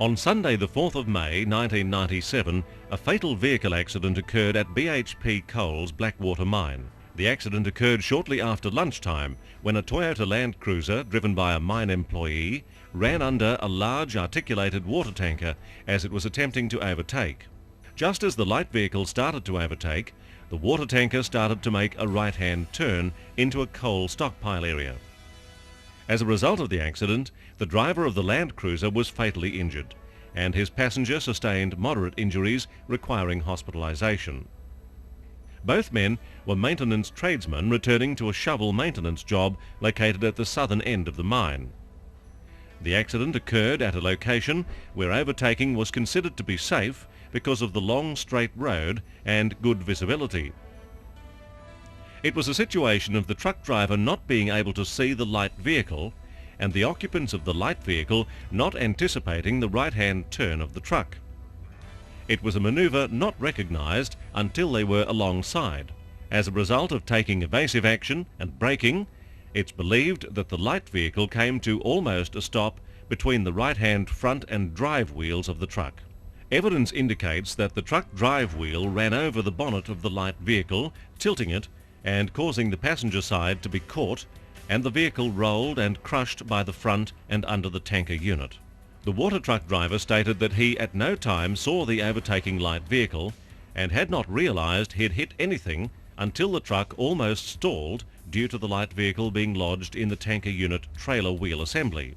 On Sunday the 4th of May 1997, a fatal vehicle accident occurred at BHP Coal's Blackwater mine. The accident occurred shortly after lunchtime when a Toyota Land Cruiser driven by a mine employee ran under a large articulated water tanker as it was attempting to overtake. Just as the light vehicle started to overtake, the water tanker started to make a right-hand turn into a coal stockpile area. As a result of the accident, the driver of the Land Cruiser was fatally injured, and his passenger sustained moderate injuries requiring hospitalisation. Both men were maintenance tradesmen returning to a shovel maintenance job located at the southern end of the mine. The accident occurred at a location where overtaking was considered to be safe because of the long straight road and good visibility. It was a situation of the truck driver not being able to see the light vehicle and the occupants of the light vehicle not anticipating the right-hand turn of the truck. It was a manoeuvre not recognised until they were alongside. As a result of taking evasive action and braking, it's believed that the light vehicle came to almost a stop between the right-hand front and drive wheels of the truck. Evidence indicates that the truck drive wheel ran over the bonnet of the light vehicle, tilting it and causing the passenger side to be caught, and the vehicle rolled and crushed by the front and under the tanker unit. The water truck driver stated that he at no time saw the overtaking light vehicle and had not realised he'd hit anything until the truck almost stalled due to the light vehicle being lodged in the tanker unit trailer wheel assembly.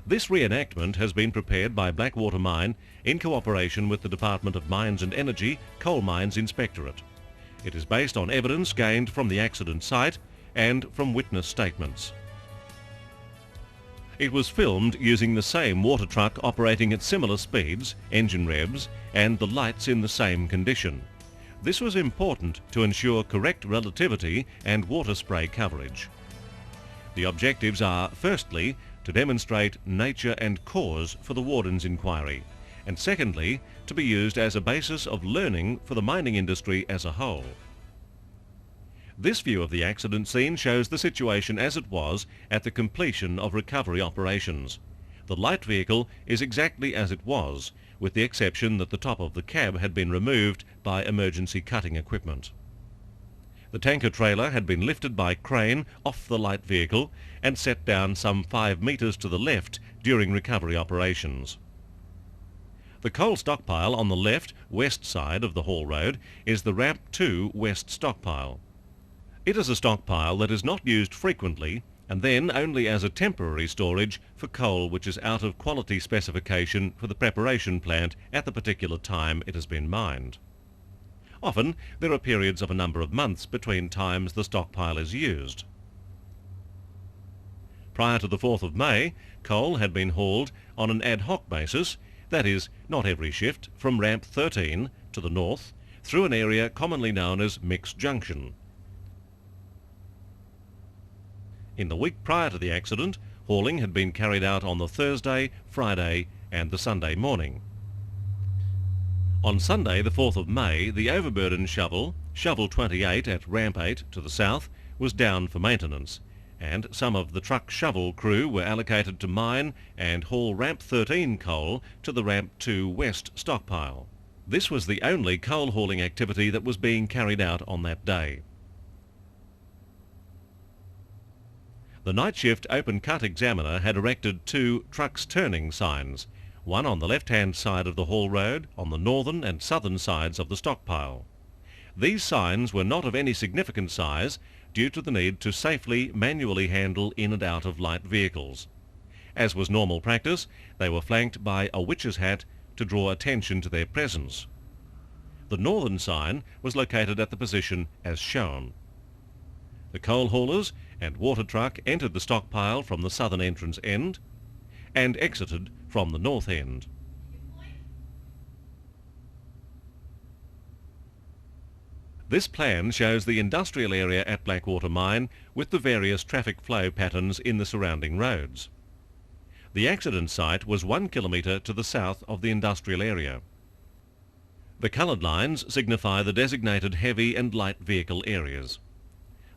This reenactment has been prepared by Blackwater Mine in cooperation with the Department of Mines and Energy Coal Mines Inspectorate. It is based on evidence gained from the accident site and from witness statements. It was filmed using the same water truck operating at similar speeds, engine revs, and the lights in the same condition. This was important to ensure correct relativity and water spray coverage. The objectives are, firstly, to demonstrate nature and cause for the Warden's inquiry, and secondly, to be used as a basis of learning for the mining industry as a whole. This view of the accident scene shows the situation as it was at the completion of recovery operations. The light vehicle is exactly as it was, with the exception that the top of the cab had been removed by emergency cutting equipment. The tanker trailer had been lifted by crane off the light vehicle and set down some 5 metres to the left during recovery operations. The coal stockpile on the left, west side of the haul road is the Ramp 2 West stockpile. It is a stockpile that is not used frequently and then only as a temporary storage for coal which is out of quality specification for the preparation plant at the particular time it has been mined. Often there are periods of a number of months between times the stockpile is used. Prior to the 4th of May, coal had been hauled on an ad hoc basis, that is, not every shift, from Ramp 13 to the north through an area commonly known as Mix Junction. In the week prior to the accident, hauling had been carried out on the Thursday, Friday and the Sunday morning. On Sunday the 4th of May, the overburden shovel, Shovel 28 at Ramp 8 to the south, was down for maintenance, and some of the truck shovel crew were allocated to mine and haul Ramp 13 coal to the Ramp 2 West stockpile. This was the only coal hauling activity that was being carried out on that day. The night shift open cut examiner had erected 2 trucks turning signs, one on the left-hand side of the haul road on the northern and southern sides of the stockpile. These signs were not of any significant size due to the need to safely manually handle in and out of light vehicles. As was normal practice, they were flanked by a witch's hat to draw attention to their presence. The northern sign was located at the position as shown. The coal haulers and water truck entered the stockpile from the southern entrance end and exited from the north end. This plan shows the industrial area at Blackwater Mine with the various traffic flow patterns in the surrounding roads. The accident site was 1 kilometre to the south of the industrial area. The coloured lines signify the designated heavy and light vehicle areas.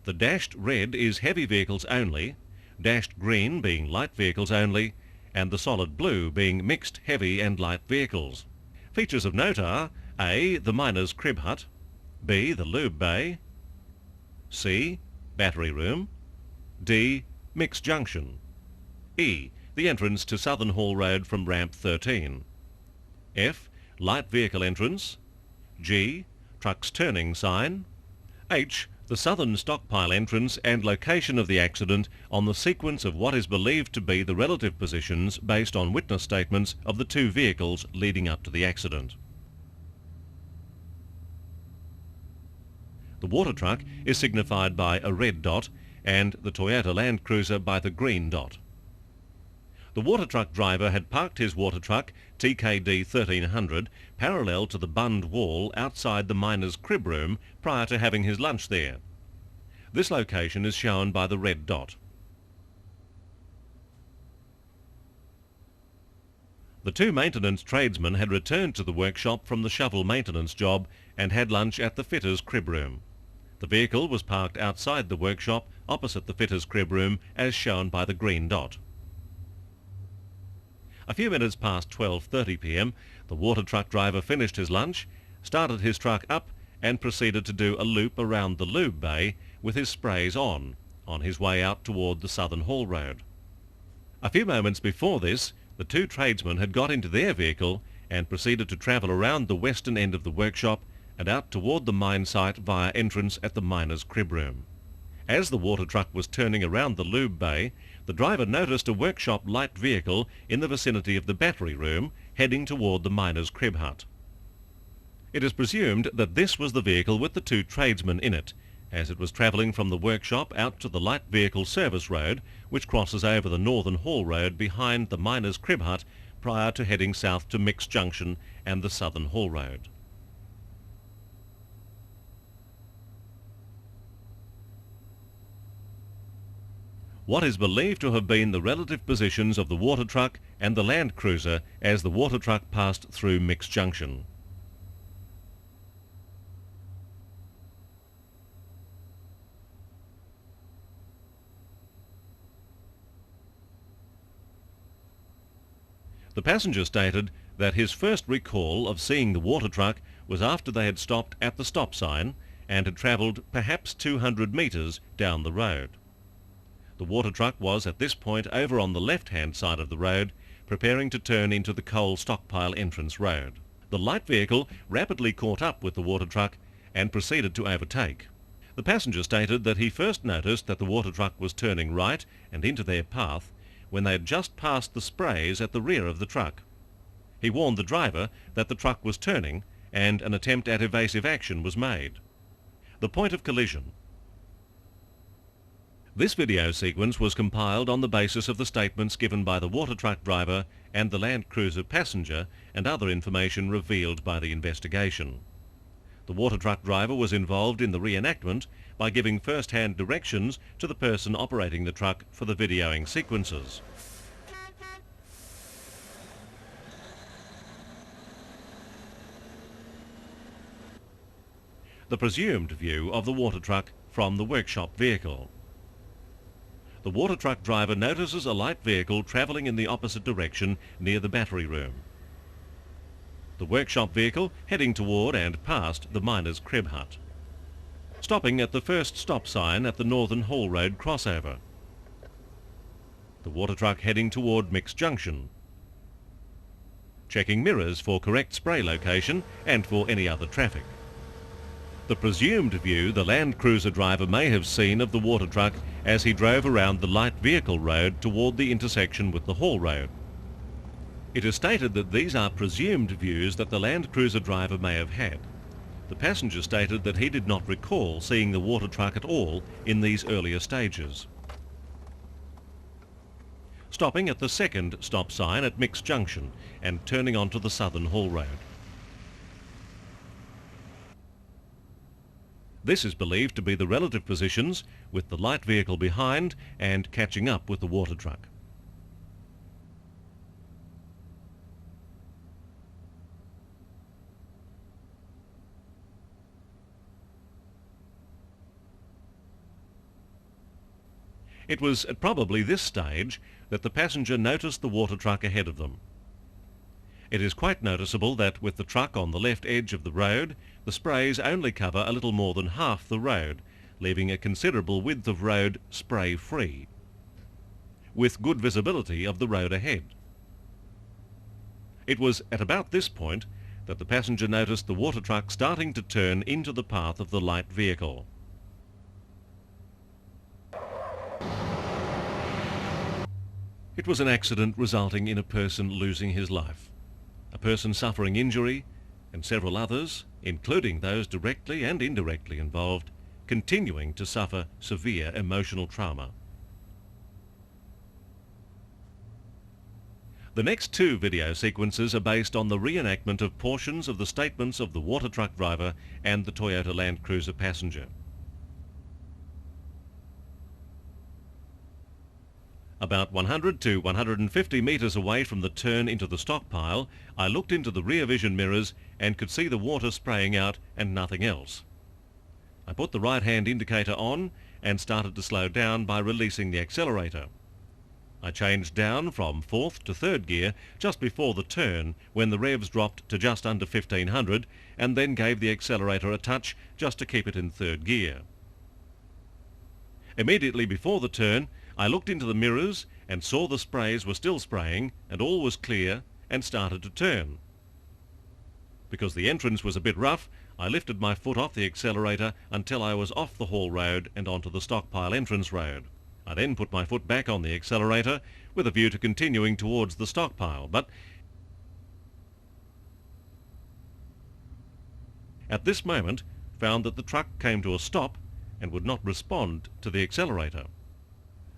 The dashed red is heavy vehicles only, dashed green being light vehicles only, and the solid blue being mixed heavy and light vehicles. Features of note are A. The miner's crib hut, B. The lube bay, C. Battery room, D. Mixed junction, E. The entrance to Southern Hall Road from ramp 13, F. Light vehicle entrance, G. Trucks turning sign, H. The southern stockpile entrance and location of the accident on the sequence of what is believed to be the relative positions based on witness statements of the two vehicles leading up to the accident. The water truck is signified by a red dot and the Toyota Land Cruiser by the green dot. The water truck driver had parked his water truck, TKD 1300, parallel to the bund wall outside the miner's crib room prior to having his lunch there. This location is shown by the red dot. The two maintenance tradesmen had returned to the workshop from the shovel maintenance job and had lunch at the fitter's crib room. The vehicle was parked outside the workshop opposite the fitter's crib room as shown by the green dot. A few minutes past 12:30 p.m, the water truck driver finished his lunch, started his truck up and proceeded to do a loop around the lube bay with his sprays on his way out toward the Southern Hall Road. A few moments before this, the two tradesmen had got into their vehicle and proceeded to travel around the western end of the workshop and out toward the mine site via entrance at the miner's crib room. As the water truck was turning around the lube bay, the driver noticed a workshop light vehicle in the vicinity of the battery room heading toward the miner's crib hut. It is presumed that this was the vehicle with the two tradesmen in it, as it was travelling from the workshop out to the light vehicle service road, which crosses over the Northern Hall Road behind the miner's crib hut prior to heading south to Mixed Junction and the Southern Hall Road. What is believed to have been the relative positions of the water truck and the Land Cruiser as the water truck passed through Mixed Junction. The passenger stated that his first recall of seeing the water truck was after they had stopped at the stop sign and had travelled perhaps 200 metres down the road. The water truck was at this point over on the left-hand side of the road, preparing to turn into the coal stockpile entrance road. The light vehicle rapidly caught up with the water truck and proceeded to overtake. The passenger stated that he first noticed that the water truck was turning right and into their path when they had just passed the sprays at the rear of the truck. He warned the driver that the truck was turning and an attempt at evasive action was made. The point of collision. This video sequence was compiled on the basis of the statements given by the water truck driver and the Land Cruiser passenger and other information revealed by the investigation. The water truck driver was involved in the reenactment by giving first-hand directions to the person operating the truck for the videoing sequences. The presumed view of the water truck from the workshop vehicle. The water truck driver notices a light vehicle travelling in the opposite direction near the battery room. The workshop vehicle heading toward and past the miner's crib hut. Stopping at the first stop sign at the Northern Hall Road crossover. The water truck heading toward Mixed Junction. Checking mirrors for correct spray location and for any other traffic. The presumed view the Land Cruiser driver may have seen of the water truck as he drove around the light vehicle road toward the intersection with the Hall Road. It is stated that these are presumed views that the Land Cruiser driver may have had. The passenger stated that he did not recall seeing the water truck at all in these earlier stages. Stopping at the second stop sign at Mixed Junction and turning onto the Southern Hall Road. This is believed to be the relative positions, with the light vehicle behind and catching up with the water truck. It was at probably this stage that the passenger noticed the water truck ahead of them. It is quite noticeable that with the truck on the left edge of the road, the sprays only cover a little more than half the road, leaving a considerable width of road spray-free, with good visibility of the road ahead. It was at about this point that the passenger noticed the water truck starting to turn into the path of the light vehicle. It was an accident resulting in a person losing his life, a person suffering injury, and several others, including those directly and indirectly involved, continuing to suffer severe emotional trauma. The next two video sequences are based on the reenactment of portions of the statements of the water truck driver and the Toyota Land Cruiser passenger. About 100 to 150 metres away from the turn into the stockpile, I looked into the rear vision mirrors and could see the water spraying out and nothing else. I put the right-hand indicator on and started to slow down by releasing the accelerator. I changed down from fourth to third gear just before the turn when the revs dropped to just under 1500, and then gave the accelerator a touch just to keep it in third gear. Immediately before the turn, I looked into the mirrors and saw the sprays were still spraying and all was clear, and started to turn. Because the entrance was a bit rough, I lifted my foot off the accelerator until I was off the haul road and onto the stockpile entrance road. I then put my foot back on the accelerator with a view to continuing towards the stockpile, but at this moment found that the truck came to a stop and would not respond to the accelerator.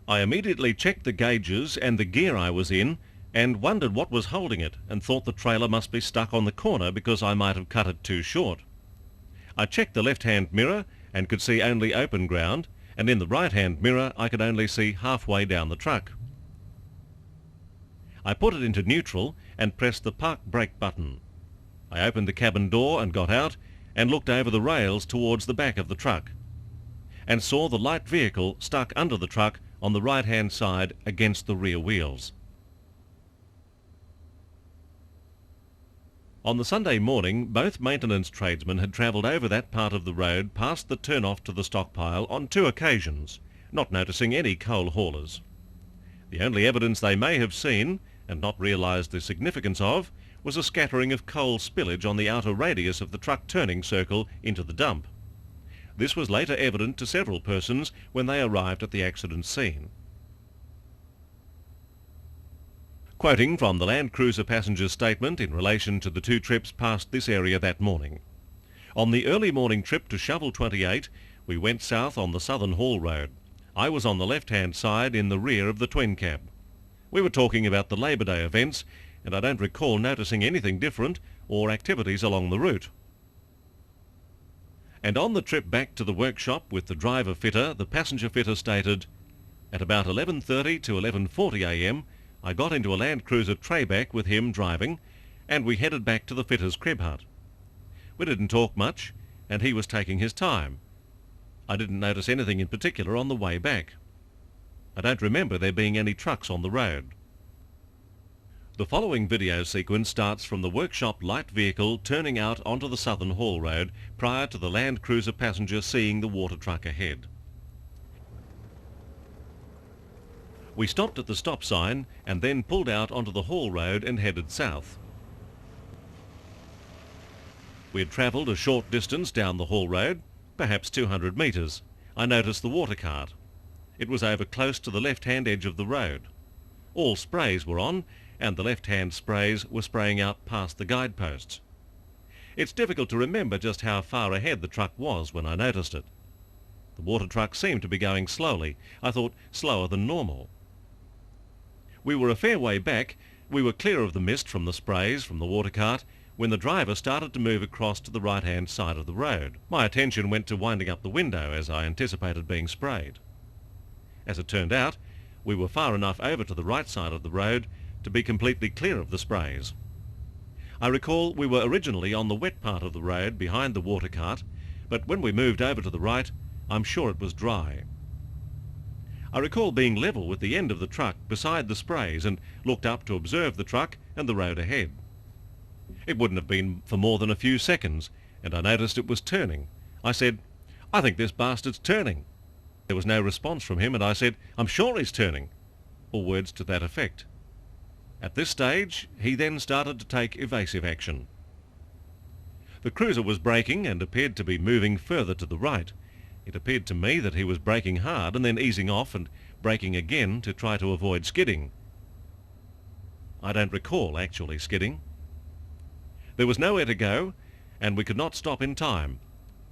I immediately checked the gauges and the gear I was in and wondered what was holding it, and thought the trailer must be stuck on the corner because I might have cut it too short. I checked the left-hand mirror and could see only open ground, and in the right-hand mirror I could only see halfway down the truck. I put it into neutral and pressed the park brake button. I opened the cabin door and got out and looked over the rails towards the back of the truck, and saw the light vehicle stuck under the truck on the right-hand side against the rear wheels. On the Sunday morning, both maintenance tradesmen had travelled over that part of the road past the turn-off to the stockpile on 2 occasions, not noticing any coal haulers. The only evidence they may have seen, and not realised the significance of, was a scattering of coal spillage on the outer radius of the truck turning circle into the dump. This was later evident to several persons when they arrived at the accident scene. Quoting from the Land Cruiser passenger's statement in relation to the 2 trips past this area that morning. On the early morning trip to Shovel 28, we went south on the Southern Haul Road. I was on the left-hand side in the rear of the twin cab. We were talking about the Labour Day events, and I don't recall noticing anything different or activities along the route. And on the trip back to the workshop with the driver fitter, the passenger fitter stated, "At about 11:30 to 11:40 a.m, I got into a Land Cruiser trayback with him driving, and we headed back to the fitter's crib hut. We didn't talk much, and he was taking his time. I didn't notice anything in particular on the way back. I don't remember there being any trucks on the road." The following video sequence starts from the workshop light vehicle turning out onto the Southern Haul Road prior to the Land Cruiser passenger seeing the water truck ahead. We stopped at the stop sign and then pulled out onto the Haul Road and headed south. We had travelled a short distance down the Haul Road, perhaps 200 metres. I noticed the water cart. It was over close to the left-hand edge of the road. All sprays were on, and the left-hand sprays were spraying out past the guideposts. It's difficult to remember just how far ahead the truck was when I noticed it. The water truck seemed to be going slowly. I thought slower than normal. We were a fair way back. We were clear of the mist from the sprays from the water cart when the driver started to move across to the right-hand side of the road. My attention went to winding up the window as I anticipated being sprayed. As it turned out, we were far enough over to the right side of the road to be completely clear of the sprays. I recall we were originally on the wet part of the road behind the water cart, but when we moved over to the right, I'm sure it was dry. I recall being level with the end of the truck beside the sprays and looked up to observe the truck and the road ahead. It wouldn't have been for more than a few seconds, and I noticed it was turning. I said, "I think this bastard's turning." There was no response from him, and I said, "I'm sure he's turning," or words to that effect. At this stage, he then started to take evasive action. The cruiser was braking and appeared to be moving further to the right. It appeared to me that he was braking hard and then easing off and braking again to try to avoid skidding. I don't recall actually skidding. There was nowhere to go, and we could not stop in time.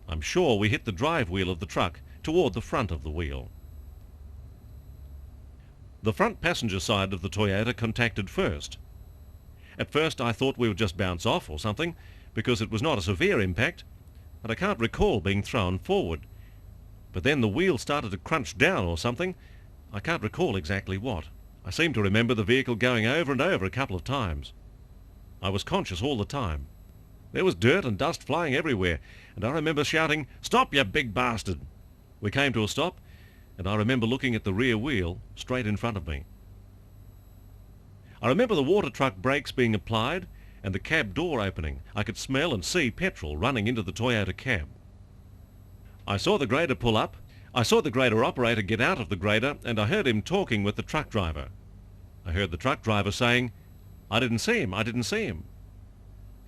I'm sure we hit the drive wheel of the truck toward the front of the wheel. The front passenger side of the Toyota contacted first. At first I thought we would just bounce off or something, because it was not a severe impact, and I can't recall being thrown forward. But then the wheel started to crunch down or something. I can't recall exactly what. I seem to remember the vehicle going over and over a couple of times. I was conscious all the time. There was dirt and dust flying everywhere, and I remember shouting, "Stop, you big bastard!" We came to a stop, and I remember looking at the rear wheel straight in front of me. I remember the water truck brakes being applied and the cab door opening. I could smell and see petrol running into the Toyota cab. I saw the grader pull up. I saw the grader operator get out of the grader, and I heard him talking with the truck driver. I heard the truck driver saying, "I didn't see him, I didn't see him."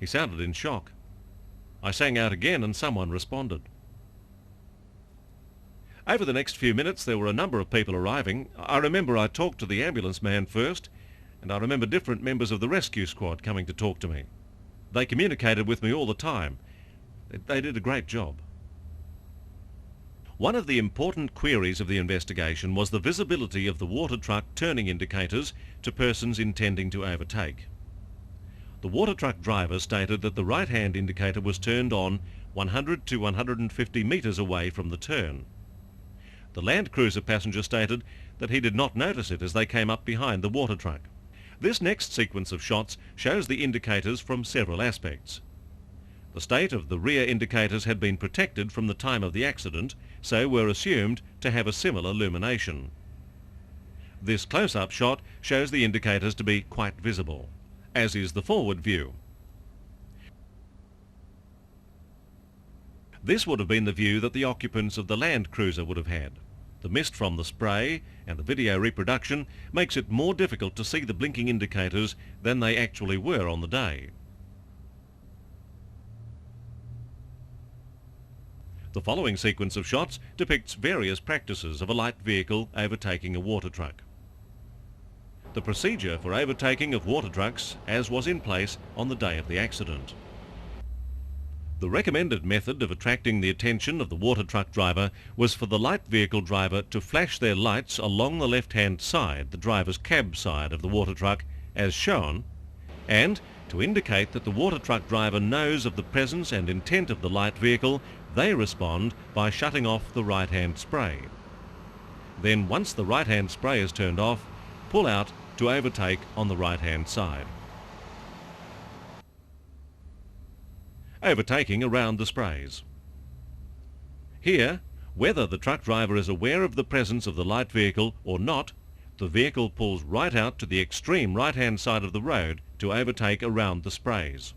He sounded in shock. I sang out again and someone responded. Over the next few minutes there were a number of people arriving. I remember I talked to the ambulance man first, and I remember different members of the rescue squad coming to talk to me. They communicated with me all the time. They did a great job. One of the important queries of the investigation was the visibility of the water truck turning indicators to persons intending to overtake. The water truck driver stated that the right-hand indicator was turned on 100 to 150 metres away from the turn. The Land Cruiser passenger stated that he did not notice it as they came up behind the water truck. This next sequence of shots shows the indicators from several aspects. The state of the rear indicators had been protected from the time of the accident, so were assumed to have a similar illumination. This close-up shot shows the indicators to be quite visible, as is the forward view. This would have been the view that the occupants of the Land Cruiser would have had. The mist from the spray and the video reproduction makes it more difficult to see the blinking indicators than they actually were on the day. The following sequence of shots depicts various practices of a light vehicle overtaking a water truck. The procedure for overtaking of water trucks as was in place on the day of the accident. The recommended method of attracting the attention of the water truck driver was for the light vehicle driver to flash their lights along the left-hand side, the driver's cab side of the water truck, as shown, and to indicate that the water truck driver knows of the presence and intent of the light vehicle, they respond by shutting off the right-hand spray. Then, once the right-hand spray is turned off, pull out to overtake on the right-hand side. Overtaking around the sprays. Here, whether the truck driver is aware of the presence of the light vehicle or not, the vehicle pulls right out to the extreme right-hand side of the road to overtake around the sprays.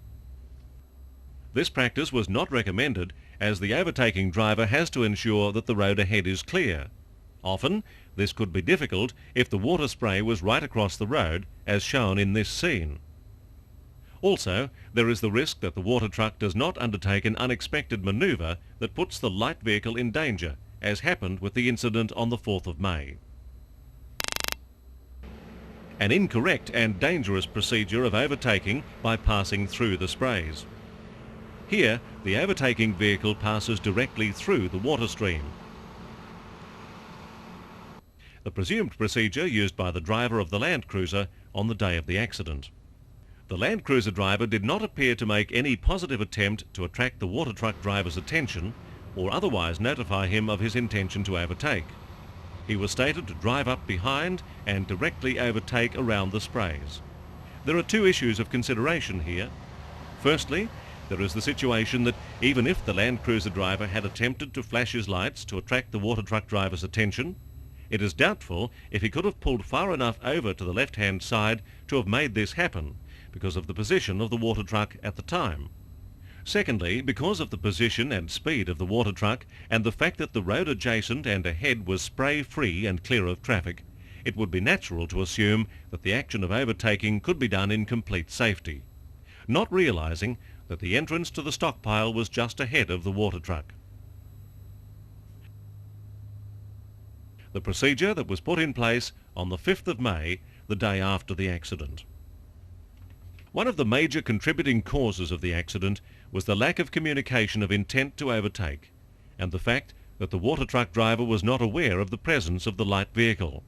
This practice was not recommended, as the overtaking driver has to ensure that the road ahead is clear. Often, this could be difficult if the water spray was right across the road, as shown in this scene. Also, there is the risk that the water truck does not undertake an unexpected manoeuvre that puts the light vehicle in danger, as happened with the incident on the 4th of May. An incorrect and dangerous procedure of overtaking by passing through the sprays. Here, the overtaking vehicle passes directly through the water stream. The presumed procedure used by the driver of the Land Cruiser on the day of the accident. The Land Cruiser driver did not appear to make any positive attempt to attract the water truck driver's attention or otherwise notify him of his intention to overtake. He was stated to drive up behind and directly overtake around the sprays. There are two issues of consideration here. Firstly, there is the situation that even if the Land Cruiser driver had attempted to flash his lights to attract the water truck driver's attention, It is doubtful if he could have pulled far enough over to the left-hand side to have made this happen, because of the position of the water truck at the time. Secondly, because of the position and speed of the water truck and the fact that the road adjacent and ahead was spray-free and clear of traffic, it would be natural to assume that the action of overtaking could be done in complete safety, not realising that the entrance to the stockpile was just ahead of the water truck. The procedure that was put in place on the 5th of May, the day after the accident. One of the major contributing causes of the accident was the lack of communication of intent to overtake, and the fact that the water truck driver was not aware of the presence of the light vehicle.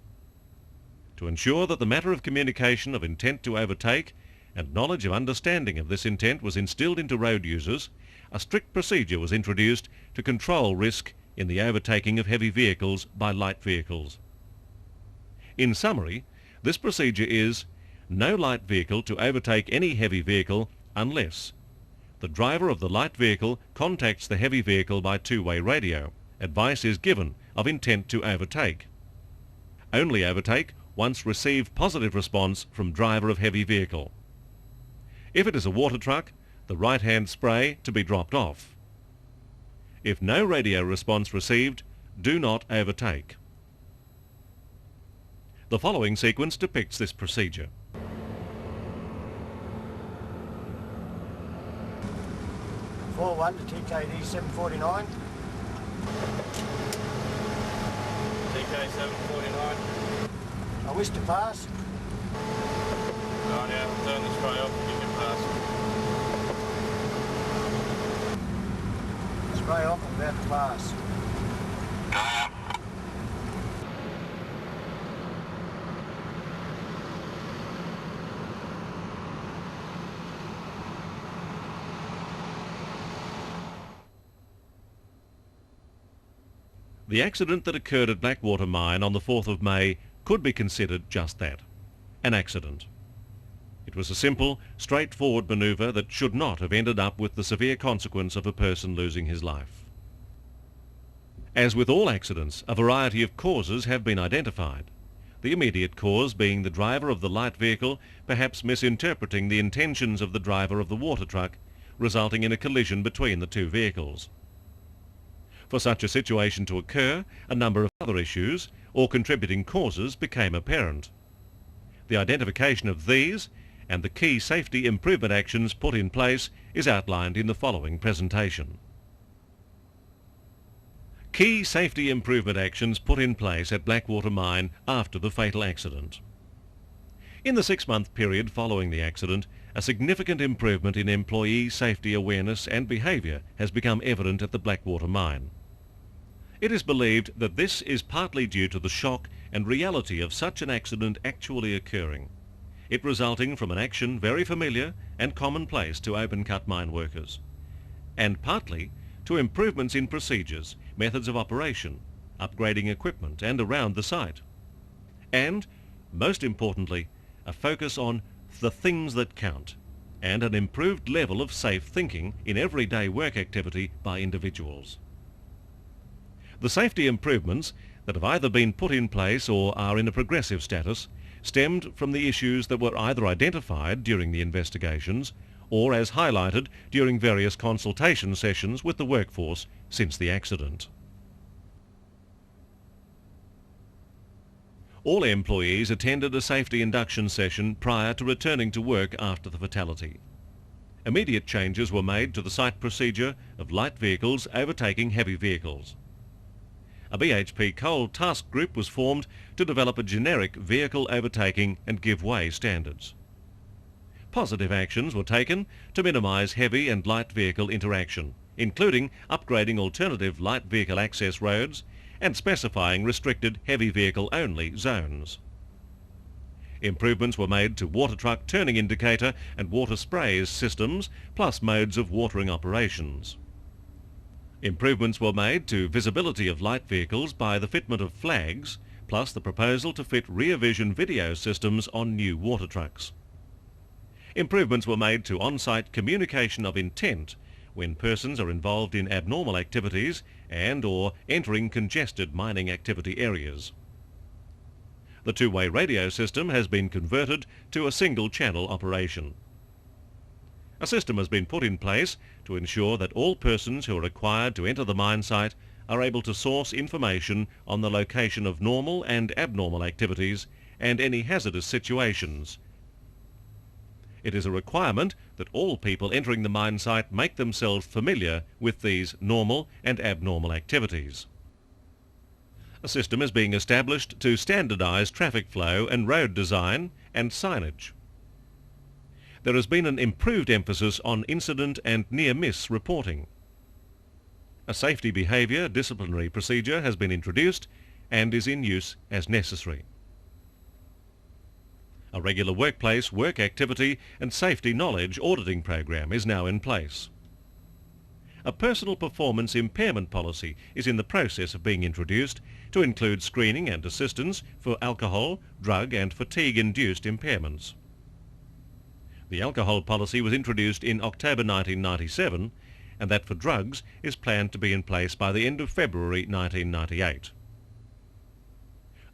To ensure that the matter of communication of intent to overtake and knowledge of understanding of this intent was instilled into road users, a strict procedure was introduced to control risk in the overtaking of heavy vehicles by light vehicles. In summary, this procedure is no light vehicle to overtake any heavy vehicle unless the driver of the light vehicle contacts the heavy vehicle by two-way radio. Advice is given of intent to overtake. Only overtake once received positive response from driver of heavy vehicle. If it is a water truck, the right-hand spray to be dropped off. If no radio response received, do not overtake. The following sequence depicts this procedure. One to TKD 749. TK 749. I wish to pass. Oh, now turn the spray off and give you a pass. Spray off, I'm about to pass. The accident that occurred at Blackwater Mine on the 4th of May could be considered just that, an accident. It was a simple, straightforward manoeuvre that should not have ended up with the severe consequence of a person losing his life. As with all accidents, a variety of causes have been identified, the immediate cause being the driver of the light vehicle perhaps misinterpreting the intentions of the driver of the water truck, resulting in a collision between the two vehicles. For such a situation to occur, a number of other issues or contributing causes became apparent. The identification of these and the key safety improvement actions put in place is outlined in the following presentation. Key safety improvement actions put in place at Blackwater Mine after the fatal accident. In the 6-month period following the accident, a significant improvement in employee safety awareness and behaviour has become evident at the Blackwater Mine. It is believed that this is partly due to the shock and reality of such an accident actually occurring, it resulting from an action very familiar and commonplace to open-cut mine workers, and partly to improvements in procedures, methods of operation, upgrading equipment and around the site, and, most importantly, a focus on the things that count and an improved level of safe thinking in everyday work activity by individuals. The safety improvements that have either been put in place or are in a progressive status stemmed from the issues that were either identified during the investigations or as highlighted during various consultation sessions with the workforce since the accident. All employees attended a safety induction session prior to returning to work after the fatality. Immediate changes were made to the site procedure of light vehicles overtaking heavy vehicles. A BHP coal task group was formed to develop a generic vehicle overtaking and give way standards. Positive actions were taken to minimise heavy and light vehicle interaction, including upgrading alternative light vehicle access roads and specifying restricted heavy vehicle only zones. Improvements were made to water truck turning indicator and water sprays systems, plus modes of watering operations. Improvements were made to visibility of light vehicles by the fitment of flags, plus the proposal to fit rear vision video systems on new water trucks. Improvements were made to on-site communication of intent when persons are involved in abnormal activities and or entering congested mining activity areas. The two-way radio system has been converted to a single-channel operation. A system has been put in place to ensure that all persons who are required to enter the mine site are able to source information on the location of normal and abnormal activities and any hazardous situations. It is a requirement that all people entering the mine site make themselves familiar with these normal and abnormal activities. A system is being established to standardise traffic flow and road design and signage. There has been an improved emphasis on incident and near-miss reporting. A safety behaviour disciplinary procedure has been introduced and is in use as necessary. A regular workplace, work activity and safety knowledge auditing program is now in place. A personal performance impairment policy is in the process of being introduced to include screening and assistance for alcohol, drug and fatigue-induced impairments. The alcohol policy was introduced in October 1997, and that for drugs is planned to be in place by the end of February 1998.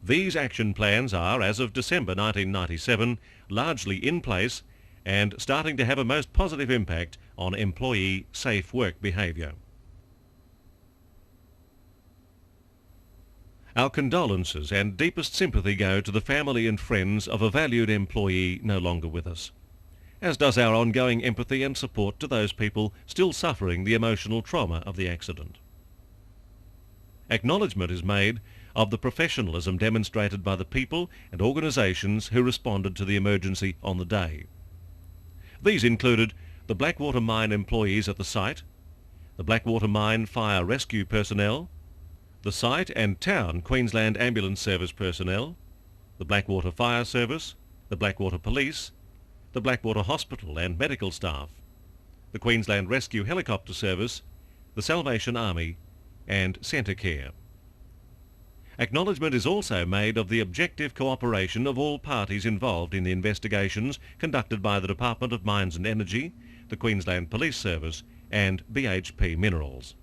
These action plans are, as of December 1997, largely in place and starting to have a most positive impact on employee safe work behaviour. Our condolences and deepest sympathy go to the family and friends of a valued employee no longer with us, as does our ongoing empathy and support to those people still suffering the emotional trauma of the accident. Acknowledgement is made of the professionalism demonstrated by the people and organisations who responded to the emergency on the day. These included the Blackwater Mine employees at the site, the Blackwater Mine Fire Rescue personnel, the site and town Queensland Ambulance Service personnel, the Blackwater Fire Service, the Blackwater Police, the Blackwater Hospital and medical staff, the Queensland Rescue Helicopter Service, the Salvation Army and Centrecare. Acknowledgement is also made of the objective cooperation of all parties involved in the investigations conducted by the Department of Mines and Energy, the Queensland Police Service and BHP Minerals.